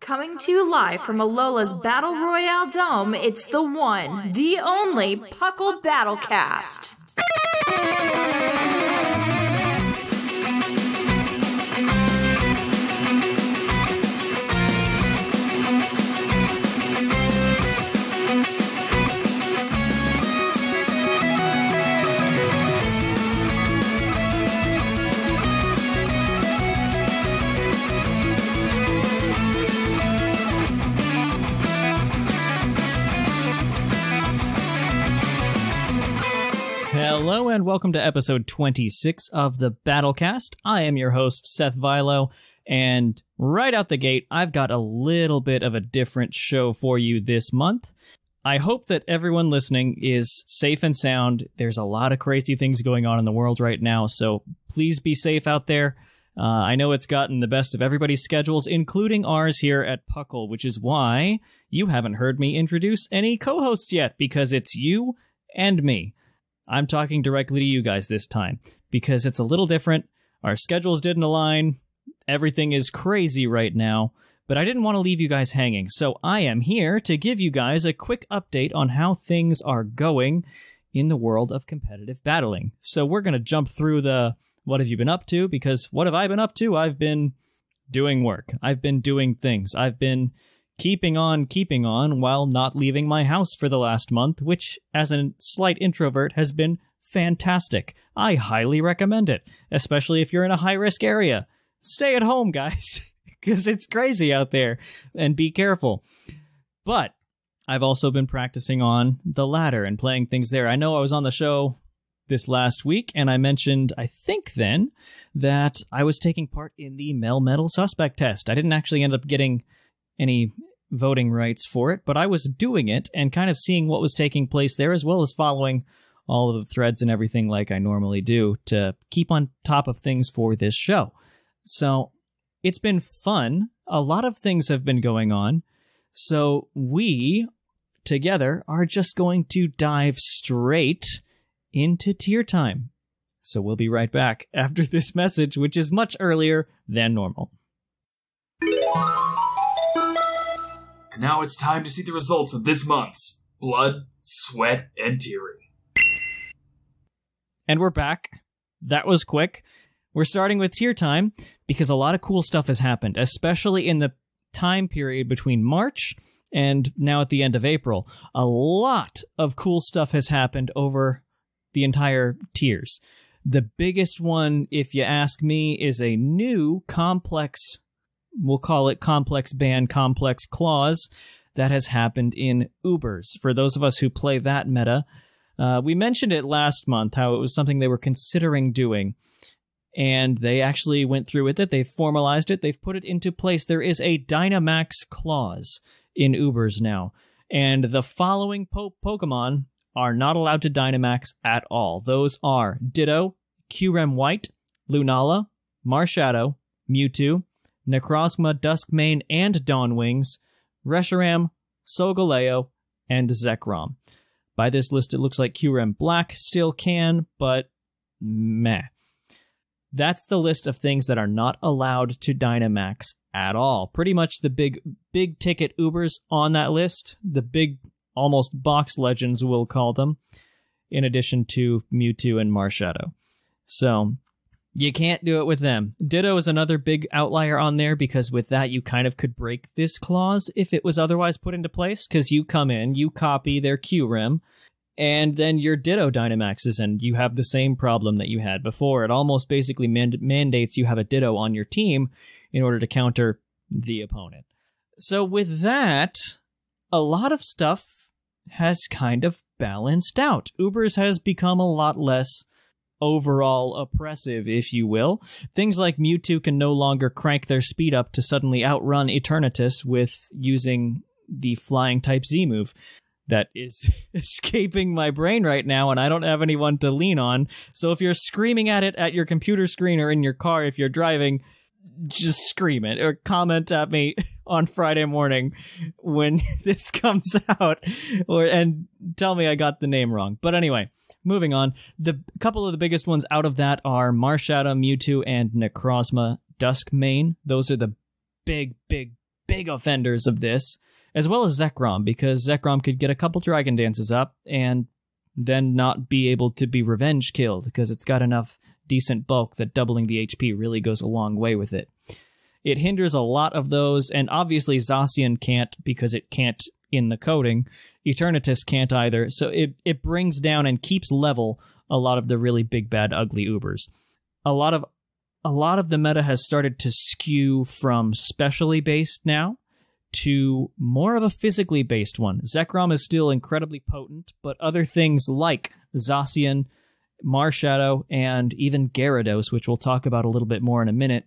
Coming to you live from Alola's Battle Royale Dome, it's the one, the only PUCL Battlecast. Hello and welcome to episode 26 of the Battlecast. I am your host, Seth Vilo, and right out the gate, I've got a little bit of a different show for you this month. I hope that everyone listening is safe and sound. There's a lot of crazy things going on in the world right now, so please be safe out there. I know it's gotten the best of everybody's schedules, including ours here at PUCL, which is why you haven't heard me introduce any co-hosts yet, because it's you and me. I'm talking directly to you guys this time, because it's a little different. Our schedules didn't align. Everything is crazy right now, but I didn't want to leave you guys hanging. So I am here to give you guys a quick update on how things are going in the world of competitive battling. So we're going to jump through the what have you been up to, because what have I been up to? I've been doing work. I've been doing things. I've been keeping on while not leaving my house for the last month, which, as a slight introvert, has been fantastic. I highly recommend it, especially if you're in a high-risk area. Stay at home, guys, because it's crazy out there, and be careful. But I've also been practicing on the ladder and playing things there. I know I was on the show this last week, and I mentioned, I think then, that I was taking part in the Metal Suspect test. I didn't actually end up getting any voting rights for it, but I was doing it and kind of seeing what was taking place there, as well as following all of the threads and everything like I normally do to keep on top of things for this show. So it's been fun. A lot of things have been going on. So we, together, are just going to dive straight into tier time. So we'll be right back after this message, which is much earlier than normal. And now it's time to see the results of this month's Blood, Sweat, and Tearing. And we're back. That was quick. We're starting with tier time because a lot of cool stuff has happened, especially in the time period between March and now at the end of April. A lot of cool stuff has happened over the entire tiers. The biggest one, if you ask me, is a new complex, we'll call it complex ban, complex clause, that has happened in Ubers. For those of us who play that meta, we mentioned it last month, how it was something they were considering doing, and they actually went through with it. They've formalized it. They've put it into place. There is a Dynamax clause in Ubers now, and the following Pokemon are not allowed to Dynamax at all. Those are Ditto, Kyurem White, Lunala, Marshadow, Mewtwo, Necrozma, Duskmane, and Dawnwings, Reshiram, Solgaleo, and Zekrom. By this list, it looks like Kyurem Black still can, but meh. That's the list of things that are not allowed to Dynamax at all. Pretty much the big ticket Ubers on that list, the big, almost box legends, we'll call them, in addition to Mewtwo and Marshadow. So you can't do it with them. Ditto is another big outlier on there, because with that you kind of could break this clause if it was otherwise put into place, because you come in, you copy their Kyurem, and then your Ditto Dynamaxes, and you have the same problem that you had before. It almost basically mandates you have a Ditto on your team in order to counter the opponent. So with that, a lot of stuff has kind of balanced out. Ubers has become a lot less overall oppressive, if you will. Things like Mewtwo can no longer crank their speed up to suddenly outrun Eternatus with using the flying type Z move. That is escaping my brain right now, and I don't have anyone to lean on. So if you're screaming at it at your computer screen or in your car if you're driving, just scream it or comment at me on Friday morning when this comes out, and tell me I got the name wrong. But anyway, moving on. The couple of the biggest ones out of that are Marshadow, Mewtwo, and Necrozma Duskmane. Those are the big big offenders of this, as well as Zekrom, because Zekrom could get a couple Dragon Dances up and then not be able to be revenge killed, because it's got enough decent bulk that doubling the HP really goes a long way with it. It hinders a lot of those, and obviously Zacian can't, because it can't in the coding. Eternatus can't either, so it brings down and keeps level a lot of the really big, bad, ugly Ubers. A lot of the meta has started to skew from specially based now to more of a physically based one. Zekrom is still incredibly potent, but other things like Zacian, Marshadow, and even Gyarados, which we'll talk about a little bit more in a minute,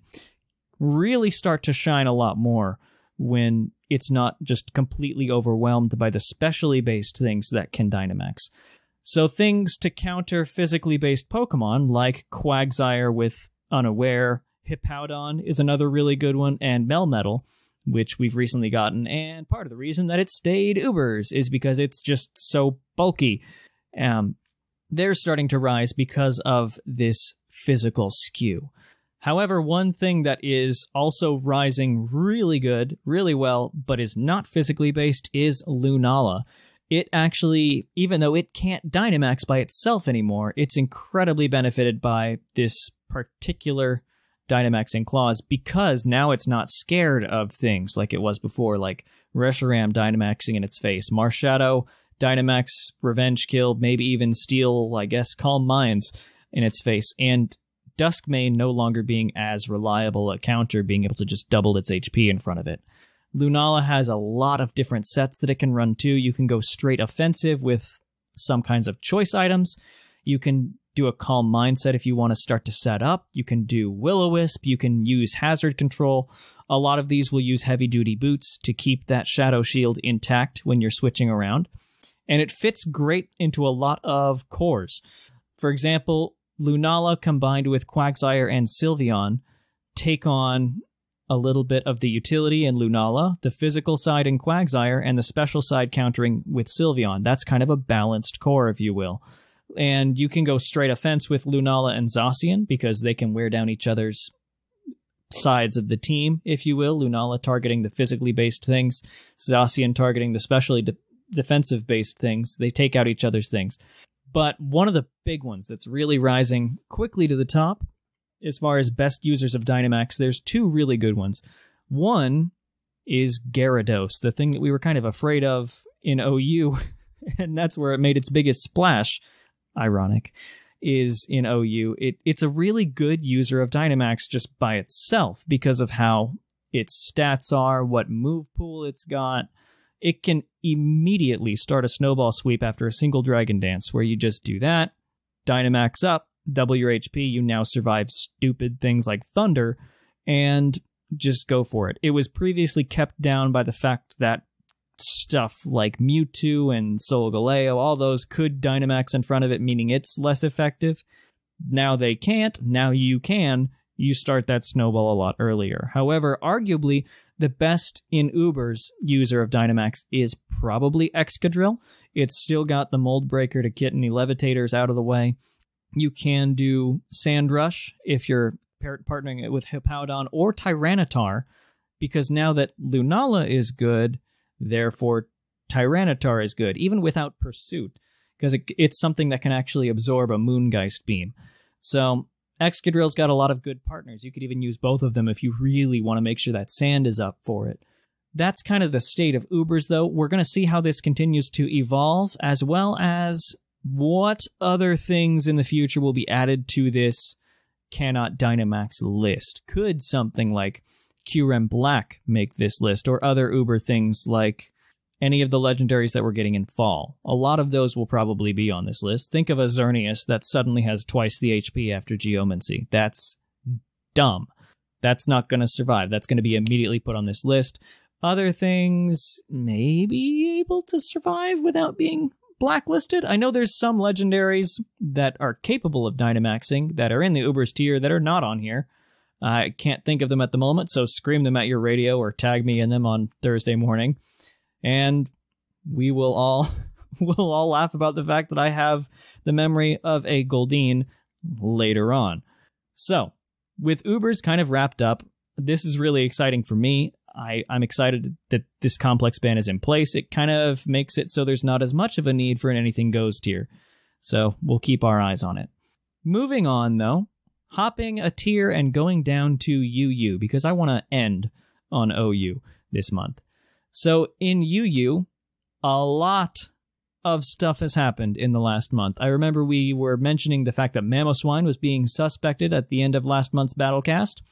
really start to shine a lot more when it's not just completely overwhelmed by the specially based things that can Dynamax. So things to counter physically based Pokemon, like Quagsire with Unaware, Hippowdon is another really good one, and Melmetal, which we've recently gotten, and part of the reason that it stayed Ubers is because it's just so bulky. They're starting to rise because of this physical skew. However, one thing that is also rising really good, really well, but is not physically based is Lunala. It actually, even though it can't Dynamax by itself anymore, it's incredibly benefited by this particular Dynamaxing clause, because now it's not scared of things like it was before, like Reshiram Dynamaxing in its face, Marshadow, Dynamax, Revenge Kill, maybe even Steel, I guess, Calm Minds in its face, and Duskmane no longer being as reliable a counter, being able to just double its HP in front of it. Lunala has a lot of different sets that it can run too. You can go straight offensive with some kinds of choice items. You can do a Calm Mindset if you want to start to set up. You can do Will-O-Wisp. You can use Hazard Control. A lot of these will use heavy-duty boots to keep that Shadow Shield intact when you're switching around. And it fits great into a lot of cores. For example, Lunala combined with Quagsire and Sylveon take on a little bit of the utility in Lunala, the physical side in Quagsire, and the special side countering with Sylveon. That's kind of a balanced core, if you will. And you can go straight offense with Lunala and Zacian, because they can wear down each other's sides of the team, if you will. Lunala targeting the physically based things, Zacian targeting the specially defensive based things. They take out each other's things. But one of the big ones that's really rising quickly to the top, as far as best users of Dynamax, there's two really good ones. One is Gyarados, the thing that we were kind of afraid of in OU, and that's where it made its biggest splash, ironic, is in OU. It's a really good user of Dynamax just by itself because of how its stats are, what move pool it's got. It can immediately start a snowball sweep after a single Dragon Dance, where you just do that, Dynamax up, double your HP, you now survive stupid things like Thunder, and just go for it. It was previously kept down by the fact that stuff like Mewtwo and Solgaleo, all those could Dynamax in front of it, meaning it's less effective. Now they can't, now you can. You start that snowball a lot earlier. However, arguably, the best in Ubers user of Dynamax is probably Excadrill. It's still got the Mold Breaker to Kitten Levitators out of the way. You can do Sandrush if you're partnering it with Hippowdon or Tyranitar, because now that Lunala is good, therefore Tyranitar is good, even without Pursuit, because it's something that can actually absorb a Moongeist Beam. So Excadrill's got a lot of good partners. You could even use both of them if you really want to make sure that Sand is up for it. That's kind of the state of Ubers, though. We're going to see how this continues to evolve, as well as what other things in the future will be added to this cannot Dynamax list. Could something like Kyurem Black make this list, or other Uber things like any of the legendaries that we're getting in fall? A lot of those will probably be on this list. Think of a Xerneas that suddenly has twice the HP after Geomancy. That's dumb. That's not going to survive. That's going to be immediately put on this list. Other things may be able to survive without being blacklisted. I know there's some legendaries that are capable of Dynamaxing that are in the Ubers tier that are not on here. I can't think of them at the moment, so scream them at your radio or tag me in them on Thursday morning. And we will all laugh about the fact that I have the memory of a Goldeen later on. So, with Ubers kind of wrapped up, this is really exciting for me. I'm excited that this complex ban is in place. It kind of makes it so there's not as much of a need for an anything goes tier. So we'll keep our eyes on it. Moving on, though, hopping a tier and going down to UU, because I want to end on OU this month. So in UU, a lot of stuff has happened in the last month. I remember we were mentioning the fact that Mamoswine was being suspected at the end of last month's Battlecast.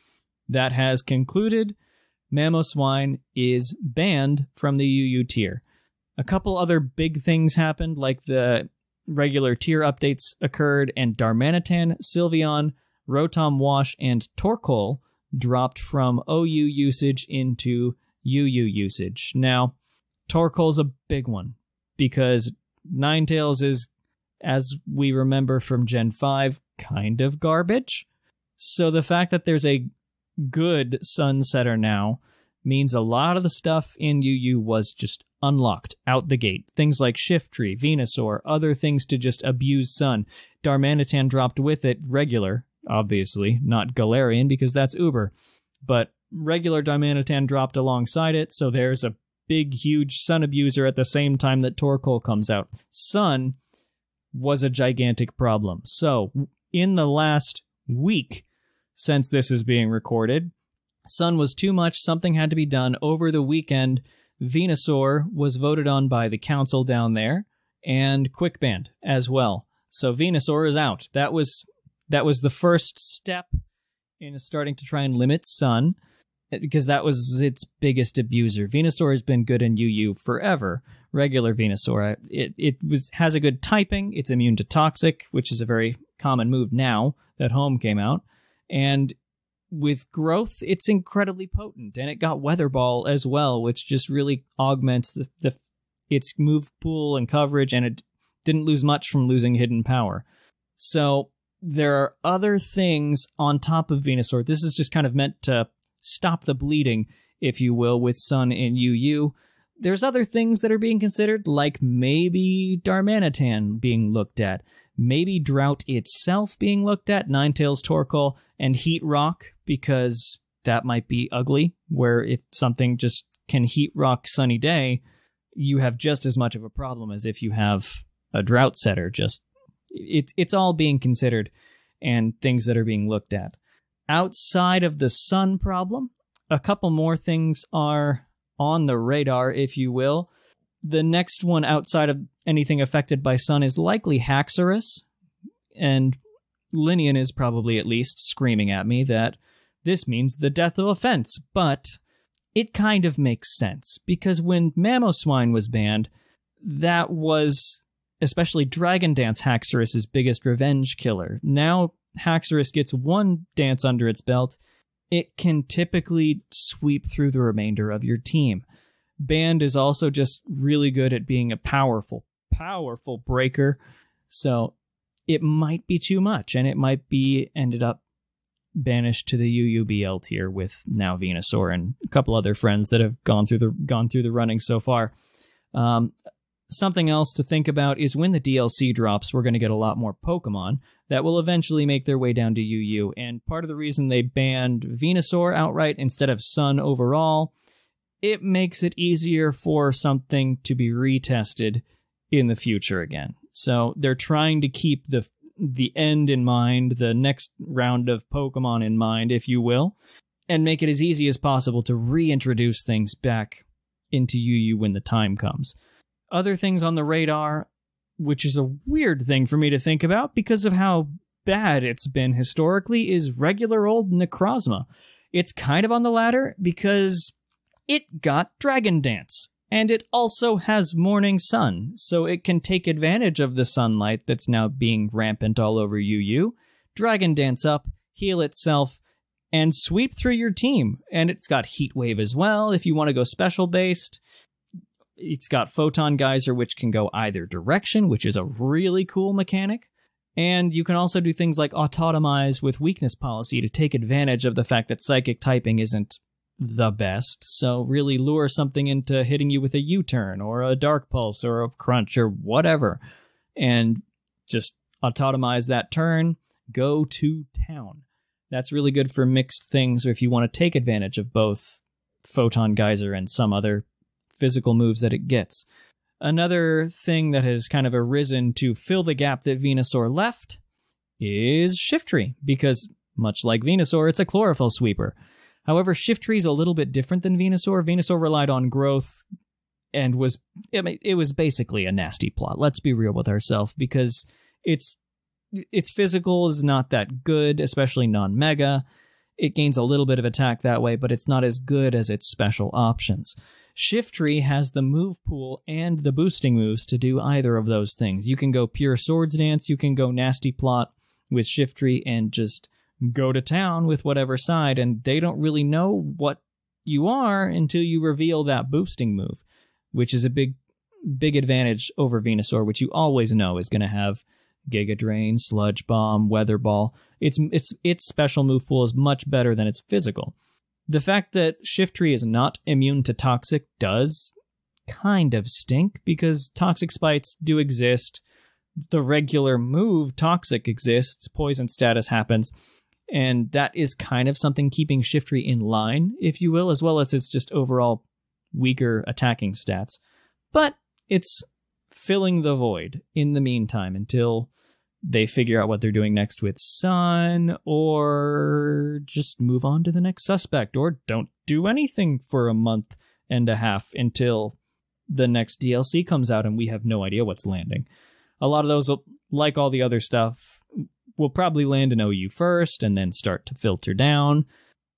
That has concluded. Mamoswine is banned from the UU tier. A couple other big things happened, like the regular tier updates occurred, and Darmanitan, Sylveon, Rotom Wash, and Torkoal dropped from OU usage into UU usage. Now, Torkoal's a big one, because Ninetales is, as we remember from Gen 5, kind of garbage. So the fact that there's a good Sunsetter now means a lot of the stuff in UU was just unlocked out the gate. Things like Shiftry, Venusaur, other things to just abuse Sun. Darmanitan dropped with it regular, obviously, not Galarian because that's Uber. But regular Darmanitan dropped alongside it, so there's a big, huge Sun abuser at the same time that Torkoal comes out. Sun was a gigantic problem. So, in the last week since this is being recorded, Sun was too much, something had to be done. Over the weekend, Venusaur was voted on by the council down there, and Quick Band as well. So Venusaur is out. That was the first step in starting to try and limit Sun, because that was its biggest abuser. Venusaur has been good in UU forever. Regular Venusaur. It has a good typing. It's immune to Toxic, which is a very common move now that Home came out. And with growth, it's incredibly potent. And it got Weather Ball as well, which just really augments its move pool and coverage, and it didn't lose much from losing Hidden Power. So there are other things on top of Venusaur. This is just kind of meant to stop the bleeding, if you will, with Sun in UU. There's other things that are being considered, like maybe Darmanitan being looked at, maybe Drought itself being looked at, Ninetales, Torkoal, and Heat Rock, because that might be ugly, where if something just can Heat Rock Sunny Day, you have just as much of a problem as if you have a Drought setter. It's all being considered and things that are being looked at. Outside of the Sun problem, a couple more things are on the radar, if you will. The next one outside of anything affected by Sun is likely Haxorus, and Linian is probably at least screaming at me that this means the death of a fence, but it kind of makes sense, because when Mamoswine was banned, that was especially Dragon Dance Haxorus' biggest revenge killer. Now Haxorus gets one dance under its belt, it can typically sweep through the remainder of your team. Band is also just really good at being a powerful breaker, so it might be too much, and it might be ended up banished to the UUBL tier with now Venusaur and a couple other friends that have gone through the running so far. Something else to think about is when the DLC drops, we're going to get a lot more Pokemon that will eventually make their way down to UU. And part of the reason they banned Venusaur outright instead of Sun overall, it makes it easier for something to be retested in the future again. So they're trying to keep the end in mind, the next round of Pokemon in mind, if you will, and make it as easy as possible to reintroduce things back into UU when the time comes. Other things on the radar, which is a weird thing for me to think about because of how bad it's been historically, is regular old Necrozma. It's kind of on the ladder because it got Dragon Dance, and it also has Morning Sun, so it can take advantage of the sunlight that's now being rampant all over UU, Dragon Dance up, heal itself, and sweep through your team. And it's got Heat Wave as well if you want to go special-based. It's got Photon Geyser, which can go either direction, which is a really cool mechanic. And you can also do things like Autotomize with Weakness Policy to take advantage of the fact that Psychic typing isn't the best. So really lure something into hitting you with a U-turn or a Dark Pulse or a Crunch or whatever. And just Autotomize that turn, go to town. That's really good for mixed things, or if you want to take advantage of both Photon Geyser and some other physical moves that it gets. Another thing that has kind of arisen to fill the gap that Venusaur left is Shiftry, because much like Venusaur, it's a chlorophyll sweeper. However, Shiftry is a little bit different than Venusaur. Venusaur relied on growth and it was basically a nasty plot. Let's be real with ourselves, because its physical is not that good, especially non-mega. It gains a little bit of attack that way, but it's not as good as its special options. Shiftry has the move pool and the boosting moves to do either of those things. You can go pure Swords Dance, you can go nasty plot with Shiftry and just go to town with whatever side, and they don't really know what you are until you reveal that boosting move, which is a big advantage over Venusaur, which you always know is going to have Giga Drain, Sludge Bomb, Weather Ball. Its special move pool is much better than its physical. The fact that Shiftry is not immune to Toxic does kind of stink, because Toxic Spites do exist. The regular move Toxic exists, Poison status happens, and that is kind of something keeping Shiftry in line, if you will, as well as its just overall weaker attacking stats. But it's filling the void in the meantime until they figure out what they're doing next with Sun, or just move on to the next suspect, or don't do anything for a month and a half until the next DLC comes out and we have no idea what's landing. A lot of those, like all the other stuff, will probably land in OU first and then start to filter down.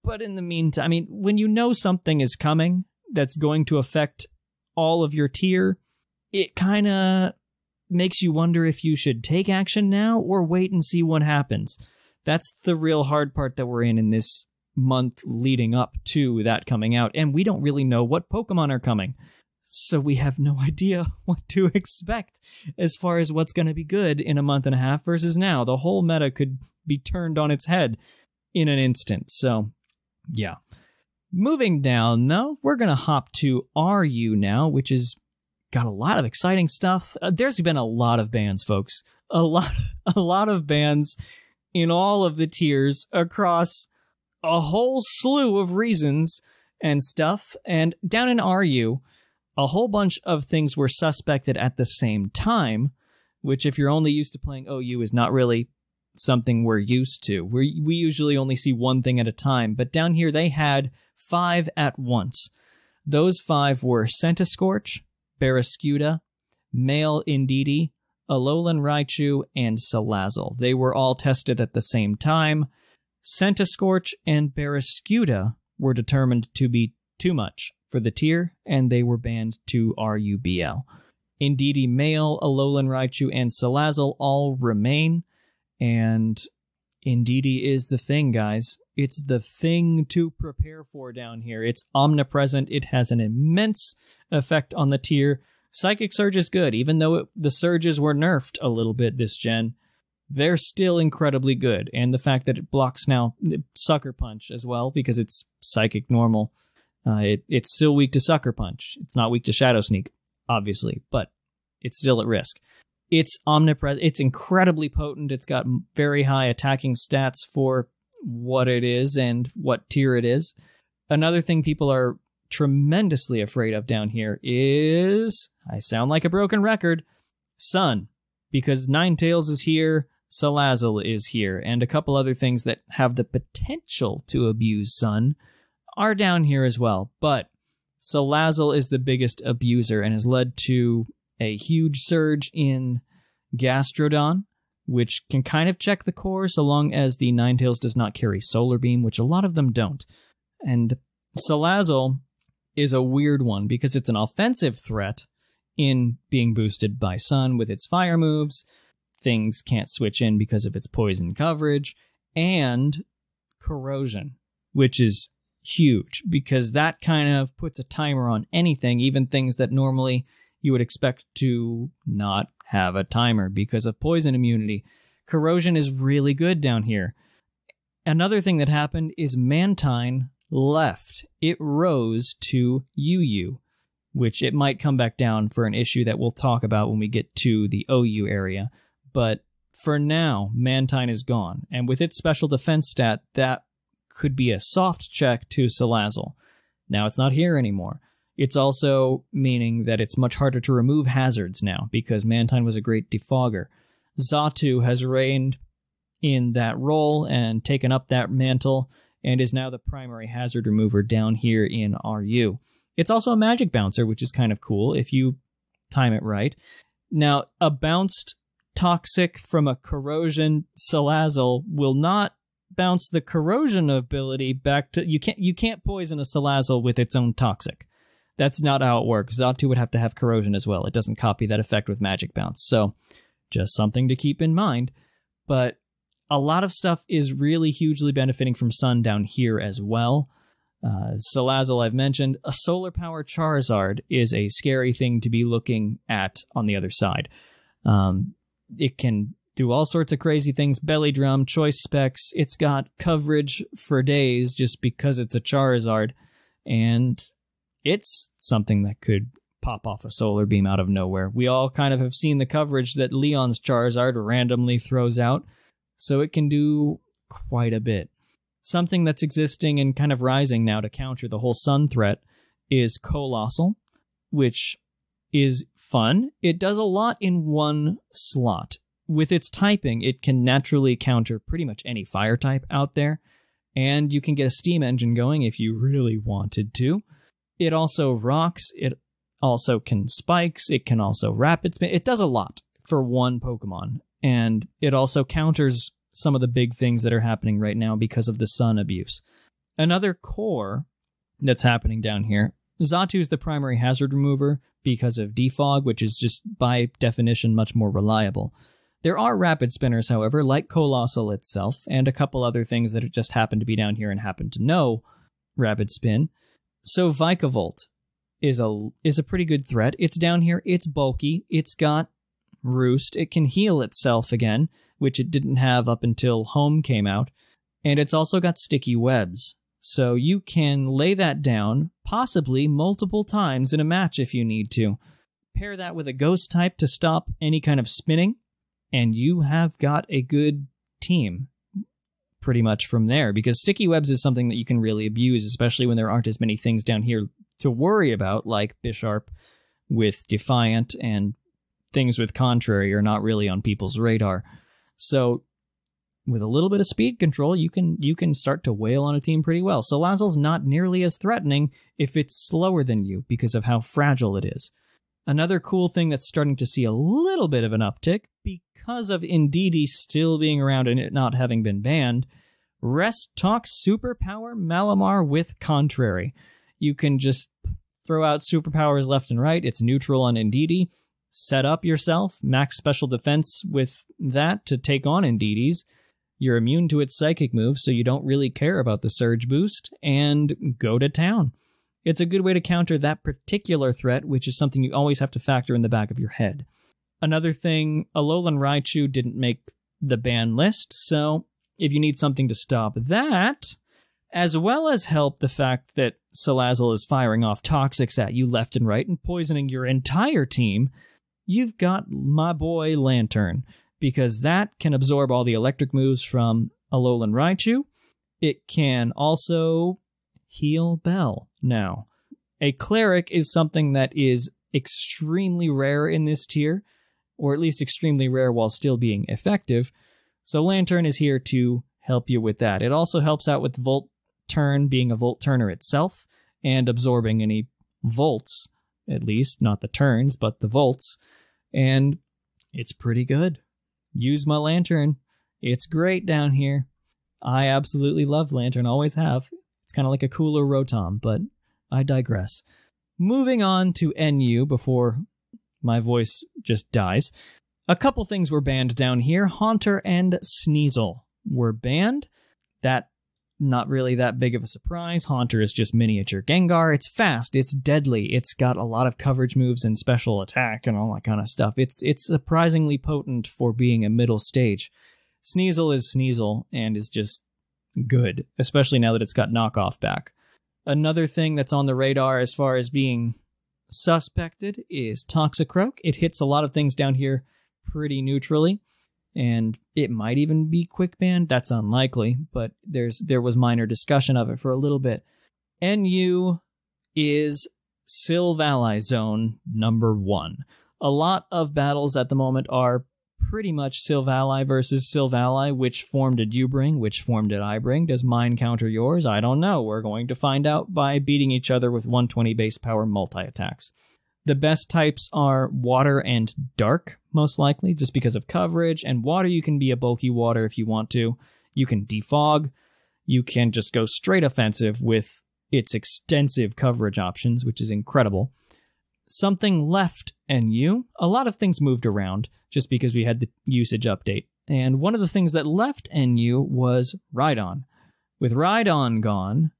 But in the meantime, I mean, when you know something is coming that's going to affect all of your tier, it kind of makes you wonder if you should take action now or wait and see what happens. That's the real hard part that we're in this month leading up to that coming out, and we don't really know what Pokemon are coming. So we have no idea what to expect as far as what's going to be good in a month and a half versus now. The whole meta could be turned on its head in an instant. So, yeah. Moving down, though, we're going to hop to RU now, which is got a lot of exciting stuff. There's been a lot of bans, folks. A lot of bans in all of the tiers across a whole slew of reasons and stuff. And down in RU, a whole bunch of things were suspected at the same time, which if you're only used to playing OU is not really something we're used to. We usually only see one thing at a time, but down here they had 5 at once. Those 5 were Centiskorch, Barraskewda, Male Indeedee, Alolan Raichu, and Salazzle. They were all tested at the same time. Centiskorch and Barraskewda were determined to be too much for the tier, and they were banned to RUBL. Indeedee Male, Alolan Raichu, and Salazzle all remain, and Indeedee is the thing, guys. It's the thing to prepare for down here. It's omnipresent. It has an immense effect on the tier. Psychic Surge is good, even though the surges were nerfed a little bit this gen. They're still incredibly good, and the fact that it blocks now Sucker Punch as well, because it's Psychic Normal. It's still weak to Sucker Punch. It's not weak to Shadow Sneak, obviously, but it's still at risk. It's omnipresent. It's incredibly potent. It's got very high attacking stats for what it is and what tier it is. Another thing people are tremendously afraid of down here is, I sound like a broken record, Sun, because Ninetales is here, Salazzle is here, and a couple other things that have the potential to abuse Sun are down here as well. But Salazzle is the biggest abuser and has led to a huge surge in Gastrodon, which can kind of check the core so long as the Ninetales does not carry Solar Beam, which a lot of them don't. And Salazzle is a weird one because it's an offensive threat in being boosted by Sun with its fire moves. Things can't switch in because of its poison coverage, and Corrosion, which is huge because that kind of puts a timer on anything, even things that normally you would expect to not have a timer because of poison immunity. Corrosion is really good down here. Another thing that happened is Mantine left. It rose to UU, which it might come back down for an issue that we'll talk about when we get to the OU area. But for now, Mantine is gone. And with its special defense stat, that could be a soft check to Salazzle. Now it's not here anymore. It's also meaning that it's much harder to remove hazards now, because Mantine was a great defogger. Xatu has reigned in that role and taken up that mantle, and is now the primary hazard remover down here in RU. It's also a magic bouncer, which is kind of cool if you time it right. Now, a bounced toxic from a corrosion Salazzle will not bounce the corrosion ability back to... You can't poison a Salazzle with its own toxic. That's not how it works. Xatu would have to have corrosion as well. It doesn't copy that effect with magic bounce. So, just something to keep in mind. But a lot of stuff is really hugely benefiting from Sun down here as well. Salazzle I've mentioned. A solar power Charizard is a scary thing to be looking at on the other side. It can do all sorts of crazy things. Belly drum, choice specs. It's got coverage for days just because it's a Charizard. And it's something that could pop off a solar beam out of nowhere. We all kind of have seen the coverage that Leon's Charizard randomly throws out. So it can do quite a bit. Something that's existing and kind of rising now to counter the whole Sun threat is Colossal, which is fun. It does a lot in one slot. With its typing, it can naturally counter pretty much any fire type out there, and you can get a steam engine going if you really wanted to. It also rocks, it also can spikes, it can also rapid spin. It does a lot for one Pokemon, and it also counters some of the big things that are happening right now because of the sun abuse. Another core that's happening down here, Xatu is the primary hazard remover because of defog, which is just by definition much more reliable. There are rapid spinners, however, like Colossal itself, and a couple other things that just happen to be down here and happen to know rapid spin. So Vikavolt is a pretty good threat. It's down here, it's bulky, it's got Roost, it can heal itself again, which it didn't have up until Home came out, and it's also got sticky webs. So you can lay that down, possibly multiple times in a match if you need to. Pair that with a ghost type to stop any kind of spinning, and you have got a good team pretty much from there, because sticky webs is something that you can really abuse, especially when there aren't as many things down here to worry about, like Bisharp with Defiant, and things with Contrary are not really on people's radar. So with a little bit of speed control, you can start to wail on a team pretty well. Salazzle's not nearly as threatening if it's slower than you because of how fragile it is. Another cool thing that's starting to see a little bit of an uptick, because of Indeedee still being around and it not having been banned, Rest Talk Superpower Malamar with Contrary. You can just throw out superpowers left and right. It's neutral on Indeedee. Set up yourself, max special defense with that to take on Indeedee's. You're immune to its psychic moves, so you don't really care about the surge boost, and go to town. It's a good way to counter that particular threat, which is something you always have to factor in the back of your head. Another thing, Alolan Raichu didn't make the ban list, so if you need something to stop that, as well as help the fact that Salazzle is firing off toxics at you left and right and poisoning your entire team, you've got my boy Lantern, because that can absorb all the electric moves from Alolan Raichu. It can also heal Bell now. A Cleric is something that is extremely rare in this tier, or at least extremely rare while still being effective, so Lantern is here to help you with that. It also helps out with Volt Turn being a Volt Turner itself, and absorbing any volts, at least, not the turns, but the volts, and it's pretty good. Use my Lantern. It's great down here. I absolutely love Lantern, always have. It's kind of like a cooler Rotom, but I digress. Moving on to NU before my voice just dies. A couple things were banned down here. Haunter and Sneasel were banned. That, not really that big of a surprise. Haunter is just miniature Gengar. It's fast, it's deadly, it's got a lot of coverage moves and special attack and all that kind of stuff. It's surprisingly potent for being a middle stage. Sneasel is Sneasel and is just good, especially now that it's got knockoff back. Another thing that's on the radar as far as being suspected is Toxicroak. It hits a lot of things down here pretty neutrally, and it might even be quick banned. That's unlikely, but there was minor discussion of it for a little bit. NU is Silvally Zone number 1. A lot of battles at the moment are pretty much Silvally versus Silvally. Which form did you bring? Which form did I bring? Does mine counter yours? I don't know. We're going to find out by beating each other with 120 base power multi-attacks. The best types are water and dark, most likely, just because of coverage. And water, you can be a bulky water if you want to. You can defog. You can just go straight offensive with its extensive coverage options, which is incredible. Something left NU. A lot of things moved around just because we had the usage update. And one of the things that left NU was Rhydon. With Rhydon gone,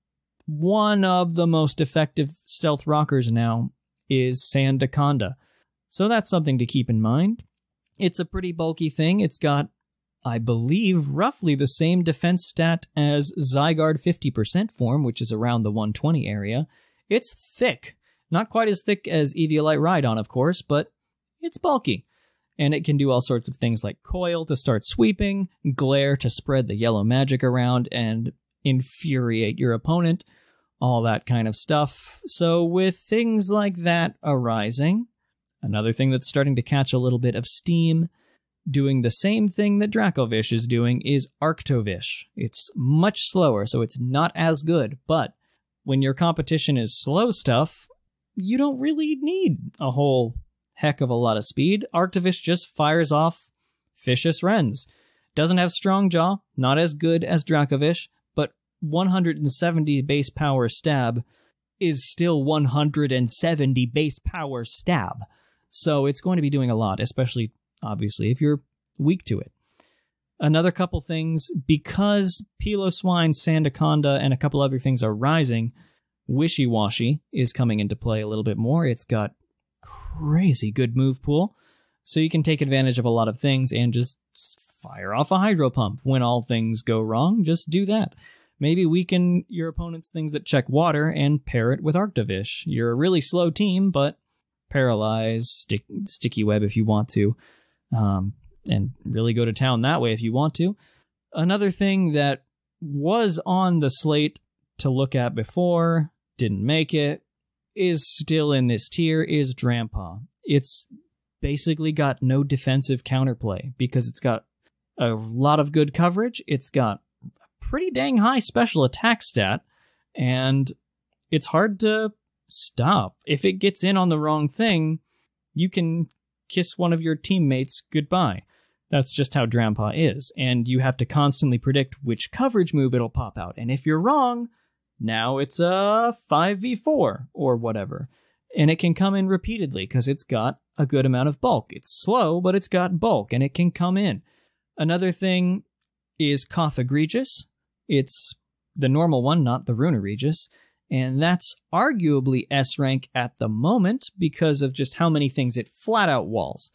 one of the most effective stealth rockers now is Sandaconda. So that's something to keep in mind. It's a pretty bulky thing. It's got, I believe, roughly the same defense stat as Zygarde 50% form, which is around the 120 area. It's thick. Not quite as thick as Eviolite Rhydon, of course, but it's bulky. And it can do all sorts of things like Coil to start sweeping, Glare to spread the yellow magic around and infuriate your opponent, all that kind of stuff. So with things like that arising, another thing that's starting to catch a little bit of steam, doing the same thing that Dracovish is doing, is Arctovish. It's much slower, so it's not as good, but when your competition is slow stuff, you don't really need a whole heck of a lot of speed. Arctovish just fires off Vicious Wrens. Doesn't have Strong Jaw, not as good as Dracovish, but 170 base power stab is still 170 base power stab. So it's going to be doing a lot, especially, obviously, if you're weak to it. Another couple things, because Piloswine, Sandaconda, and a couple other things are rising, Wishy-Washy is coming into play a little bit more. It's got crazy good move pool, so you can take advantage of a lot of things and just fire off a Hydro Pump. When all things go wrong, just do that. Maybe weaken your opponent's things that check water and pair it with Arctovish. You're a really slow team, but paralyze, sticky web if you want to, and really go to town that way if you want to. Another thing that was on the slate to look at before, didn't make it, is still in this tier, is Drampaw. It's basically got no defensive counterplay because it's got a lot of good coverage, it's got a pretty dang high special attack stat, and it's hard to stop. If it gets in on the wrong thing, you can kiss one of your teammates goodbye. That's just how Drampaw is, and you have to constantly predict which coverage move it'll pop out, and if you're wrong, now it's a 5v4 or whatever. And it can come in repeatedly because it's got a good amount of bulk. It's slow, but it's got bulk, and it can come in. Another thing is Cough Egregious. It's the normal one, not the Runa Regis. And that's arguably S rank at the moment because of just how many things it flat out walls.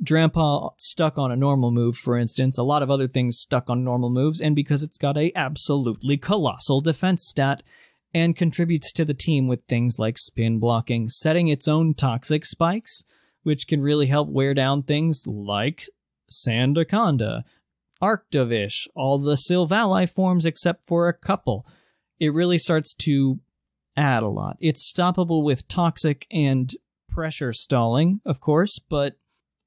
Drampaw stuck on a normal move, for instance, a lot of other things stuck on normal moves, and because it's got a absolutely colossal defense stat and contributes to the team with things like spin blocking, setting its own toxic spikes, which can really help wear down things like Sandaconda, Arctovish, all the Silvally forms except for a couple. It really starts to add a lot. It's stoppable with toxic and pressure stalling, of course, but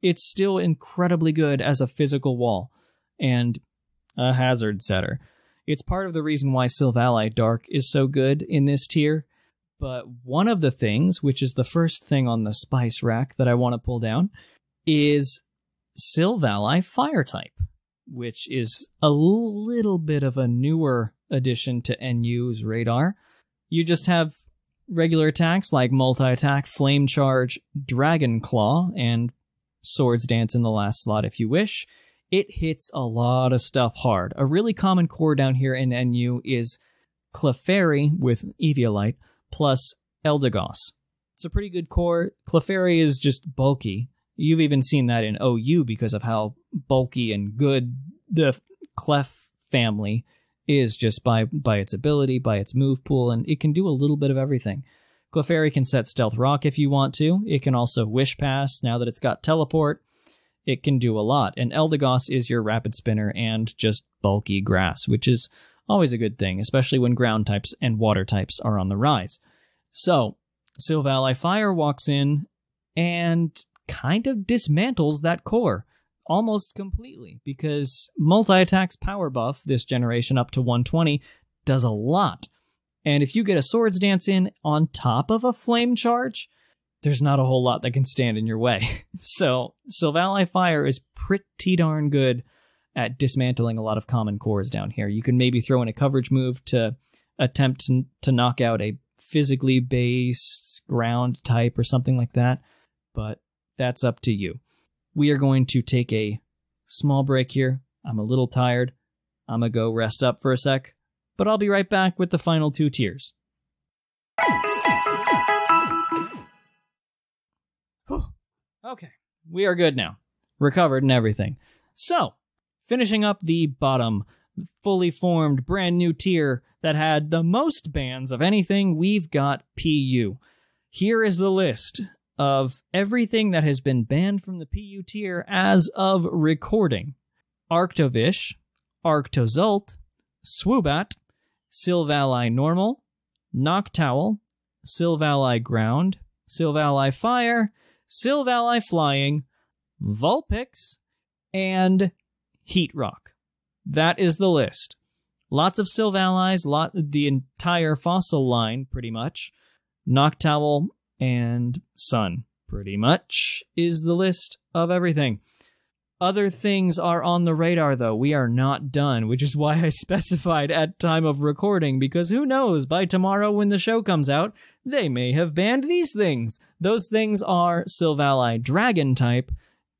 it's still incredibly good as a physical wall and a hazard setter. It's part of the reason why Silvally Dark is so good in this tier, but one of the things, which is the first thing on the spice rack that I want to pull down, is Silvally Fire type, which is a little bit of a newer addition to NU's radar. You just have regular attacks like multi-attack, Flame Charge, Dragon Claw, and Swords Dance in the last slot if you wish. It hits a lot of stuff hard. A really common core down here in NU is Clefairy with Eviolite plus Eldegoss. It's a pretty good core. Clefairy is just bulky. You've even seen that in OU because of how bulky and good the Clef family is just by its ability, by its move pool, and it can do a little bit of everything. Clefairy can set Stealth Rock if you want to. It can also Wish Pass now that it's got Teleport. It can do a lot. And Eldegoss is your Rapid Spinner and just bulky grass, which is always a good thing, especially when ground types and water types are on the rise. So, Silvally Fire walks in and kind of dismantles that core almost completely, because multi-attack's power buff this generation up to 120 does a lot. And if you get a Swords Dance in on top of a Flame Charge, there's not a whole lot that can stand in your way. So Silvally Fire is pretty darn good at dismantling a lot of common cores down here. You can maybe throw in a coverage move to attempt to knock out a physically based ground type or something like that, but that's up to you. We are going to take a small break here. I'm a little tired. I'm going to go rest up for a sec, but I'll be right back with the final 2 tiers. Okay, we are good now. Recovered and everything. So, finishing up the bottom, fully formed, brand new tier that had the most bans of anything, we've got PU. Here is the list of everything that has been banned from the PU tier as of recording. Arctovish, Arctozult, Swoobat, Silvally Normal, Noctowl, Silvally Ground, Silvally Fire, Silvally Flying, Vulpix, and Heatrock. That is the list. Lots of Silvallies, the entire fossil line, pretty much. Noctowl and Sun, pretty much, is the list of everything. Other things are on the radar, though. We are not done, which is why I specified at time of recording, because who knows, by tomorrow when the show comes out, they may have banned these things. Those things are Silvally Dragon type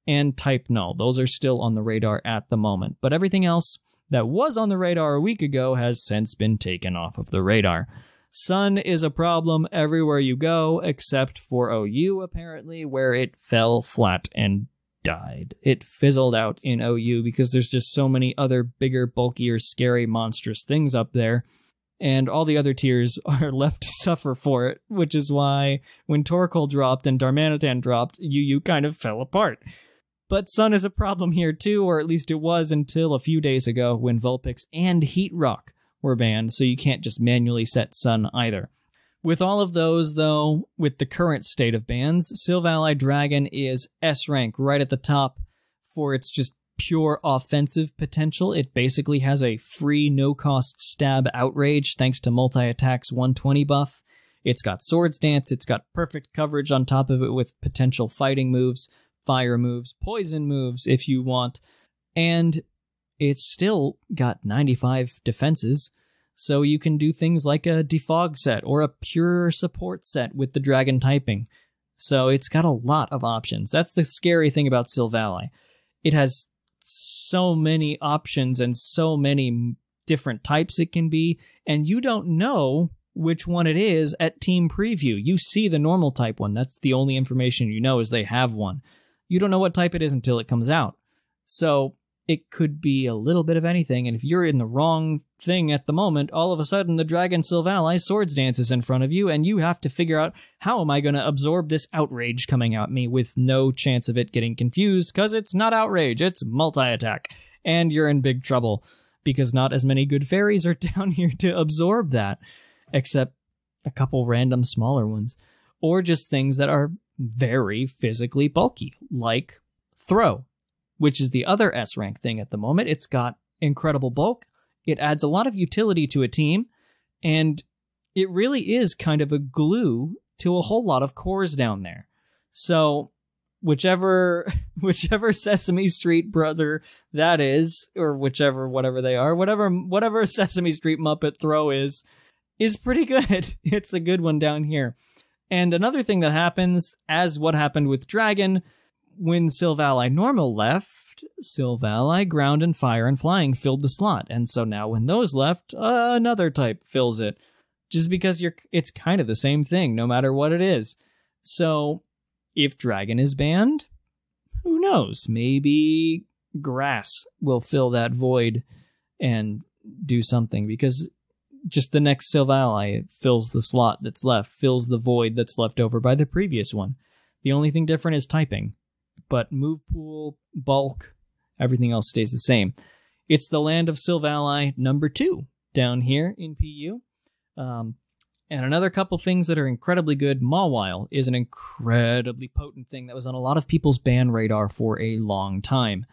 and Type Null. Those are still on the radar at the moment. But everything else that was on the radar a week ago has since been taken off of the radar. Sun is a problem everywhere you go, except for OU, apparently, where it fell flat and died. It fizzled out in OU because there's just so many other bigger, bulkier, scary, monstrous things up there, and all the other tiers are left to suffer for it, which is why when Torkoal dropped and Darmanitan dropped, UU kind of fell apart. But Sun is a problem here too, or at least it was until a few days ago when Vulpix and Heatrock were banned, so you can't just manually set Sun either. With all of those, though, with the current state of bans, Silvally Dragon is S rank right at the top for its just pure offensive potential. It basically has a free, no-cost stab outrage thanks to multi-attack's 120 buff. It's got Swords Dance, it's got perfect coverage on top of it with potential fighting moves, fire moves, poison moves if you want, and it's still got 95 defenses, so you can do things like a defog set or a pure support set with the dragon typing. So it's got a lot of options. That's the scary thing about Silvally. It has so many options and so many different types it can be, and you don't know which one it is at Team Preview. You see the normal type one. That's the only information you know is they have one. You don't know what type it is until it comes out. So it could be a little bit of anything, and if you're in the wrong thing at the moment, all of a sudden the Dragon Silvally Swords Dance is in front of you, and you have to figure out, how am I going to absorb this outrage coming at me with no chance of it getting confused, because it's not outrage, it's multi-attack, and you're in big trouble, because not as many good fairies are down here to absorb that, except a couple random smaller ones, or just things that are very physically bulky, like Throw, which is the other S-rank thing at the moment. It's got incredible bulk, it adds a lot of utility to a team, and it really is kind of a glue to a whole lot of cores down there. So whichever Sesame Street brother that is, or whatever they are, whatever Sesame Street Muppet Throw is pretty good. It's a good one down here. And another thing that happens, as what happened with Dragon, when Silvally Normal left, Silvally Ground and Fire and Flying filled the slot. And so now when those left, another type fills it. Just because it's kind of the same thing, no matter what it is. So if Dragon is banned, who knows? Maybe Grass will fill that void and do something, because just the next Silvally fills the slot that's left, fills the void that's left over by the previous one. The only thing different is typing. But move pool, bulk, everything else stays the same. It's the land of Silvally number 2 down here in PU. And another couple things that are incredibly good, Mawile is an incredibly potent thing that was on a lot of people's ban radar for a long time.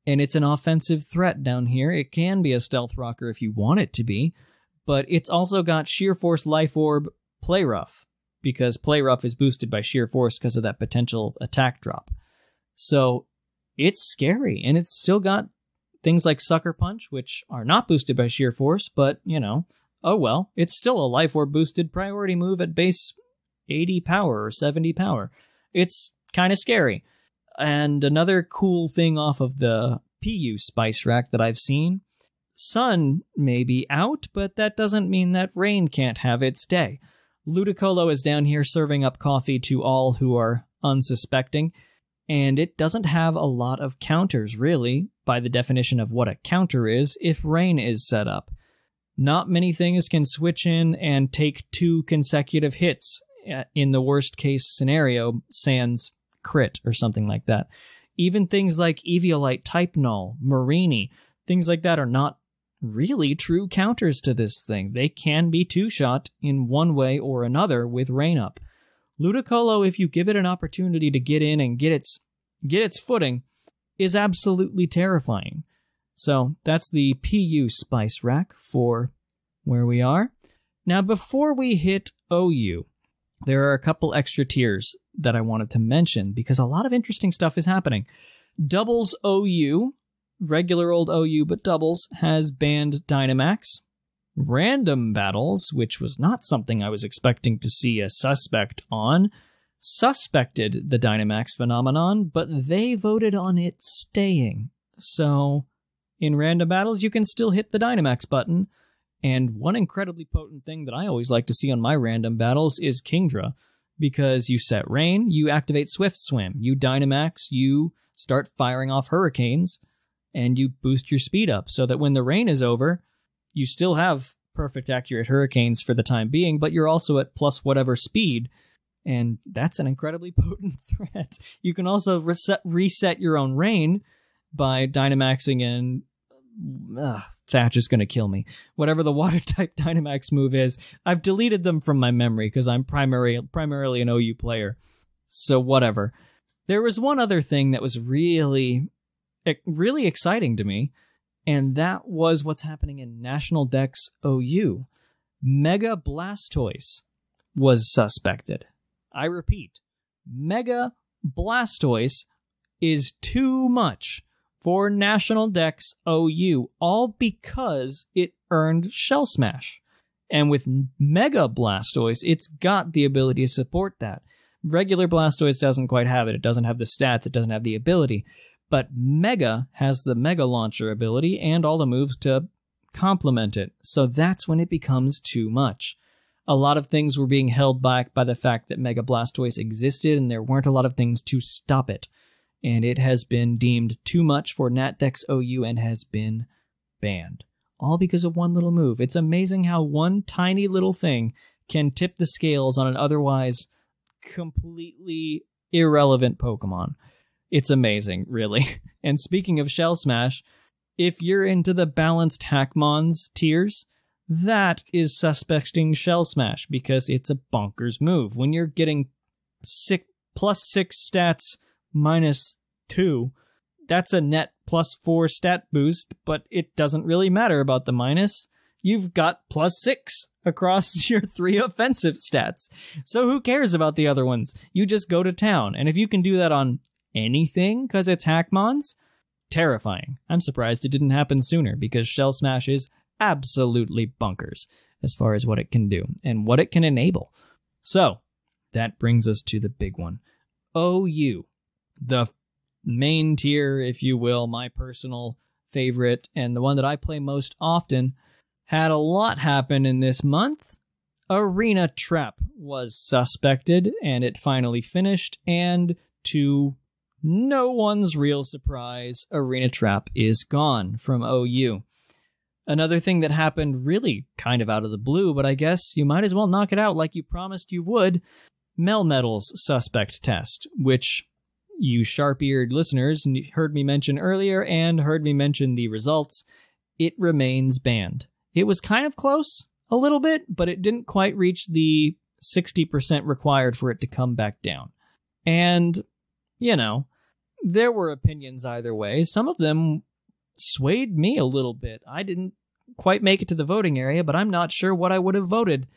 And it's an offensive threat down here. It can be a stealth rocker if you want it to be, but it's also got Sheer Force, Life Orb, Play Rough, because Play Rough is boosted by Sheer Force because of that potential attack drop. So it's scary, and it's still got things like Sucker Punch, which are not boosted by Sheer Force, but, you know, oh well, it's still a Life Orb boosted priority move at base 80 power or 70 power. It's kind of scary. And another cool thing off of the PU spice rack that I've seen, Sun may be out, but that doesn't mean that Rain can't have its day. Ludicolo is down here serving up coffee to all who are unsuspecting, and it doesn't have a lot of counters, really, by the definition of what a counter is, if Rain is set up. Not many things can switch in and take 2 consecutive hits in the worst case scenario, sans crit or something like that. Even things like Eviolite, Type Null, Marini, things like that are not really true counters to this thing. They can be 2-shot in one way or another with Rain up. Ludicolo, if you give it an opportunity to get in and get its footing, is absolutely terrifying. So that's the PU spice rack for where we are. Now, before we hit OU, there are a couple extra tiers that I wanted to mention because a lot of interesting stuff is happening. Doubles OU, regular old OU, but Doubles, has banned Dynamax. Random Battles, which was not something I was expecting to see a suspect on, suspected the Dynamax phenomenon, but they voted on it staying. So, in Random Battles, you can still hit the Dynamax button. And one incredibly potent thing that I always like to see on my Random Battles is Kingdra, because you set Rain, you activate Swift Swim, you Dynamax, you start firing off Hurricanes, and you boost your speed up so that when the rain is over, you still have perfect accurate Hurricanes for the time being, but you're also at plus whatever speed, and that's an incredibly potent threat. You can also reset your own Rain by Dynamaxing in... Thatch is going to kill me. Whatever the water-type Dynamax move is, I've deleted them from my memory because I'm primarily an OU player. So whatever. There was one other thing that was really exciting to me, and that was what's happening in National Dex OU. Mega Blastoise was suspected. I repeat, Mega Blastoise is too much for National Dex OU, all because it earned Shell Smash. And with Mega Blastoise, it's got the ability to support that. Regular Blastoise doesn't quite have it. It doesn't have the stats. It doesn't have the ability. But Mega has the Mega Launcher ability and all the moves to complement it. So that's when it becomes too much. A lot of things were being held back by the fact that Mega Blastoise existed, and there weren't a lot of things to stop it. And it has been deemed too much for NatDex OU and has been banned. All because of one little move. It's amazing how one tiny little thing can tip the scales on an otherwise completely irrelevant Pokemon. It's amazing, really. And speaking of Shell Smash, if you're into the balanced Hackmons tiers, that is suspecting Shell Smash because it's a bonkers move. When you're getting +6 stats -2, that's a net +4 stat boost, but it doesn't really matter about the minus. You've got +6 across your 3 offensive stats. So who cares about the other ones? You just go to town. And if you can do that on anything because it's Hackmons, terrifying. I'm surprised it didn't happen sooner because Shell Smash is absolutely bonkers as far as what it can do and what it can enable. So that brings us to the big one. OU. The main tier, if you will, my personal favorite, and the one that I play most often, had a lot happen in this month. Arena Trap was suspected, and it finally finished, and to no one's real surprise, Arena Trap is gone from OU. Another thing that happened really kind of out of the blue, but I guess you might as well knock it out like you promised you would, Melmetal's suspect test, which you sharp-eared listeners heard me mention earlier and heard me mention the results. It remains banned. It was kind of close. a little bit, but it didn't quite reach the 60% required for it to come back down. And, you know, there were opinions either way. Some of them swayed me a little bit. I didn't quite make it to the voting area, but I'm not sure what I would have voted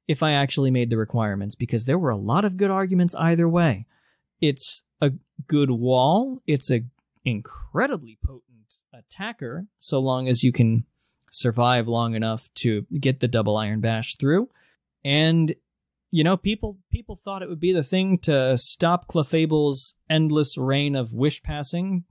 if I actually made the requirements, because there were a lot of good arguments either way. It's a good wall. It's an incredibly potent attacker, so long as you can survive long enough to get the double Iron Bash through. And, you know, people thought it would be the thing to stop Clefable's endless reign of wish passing,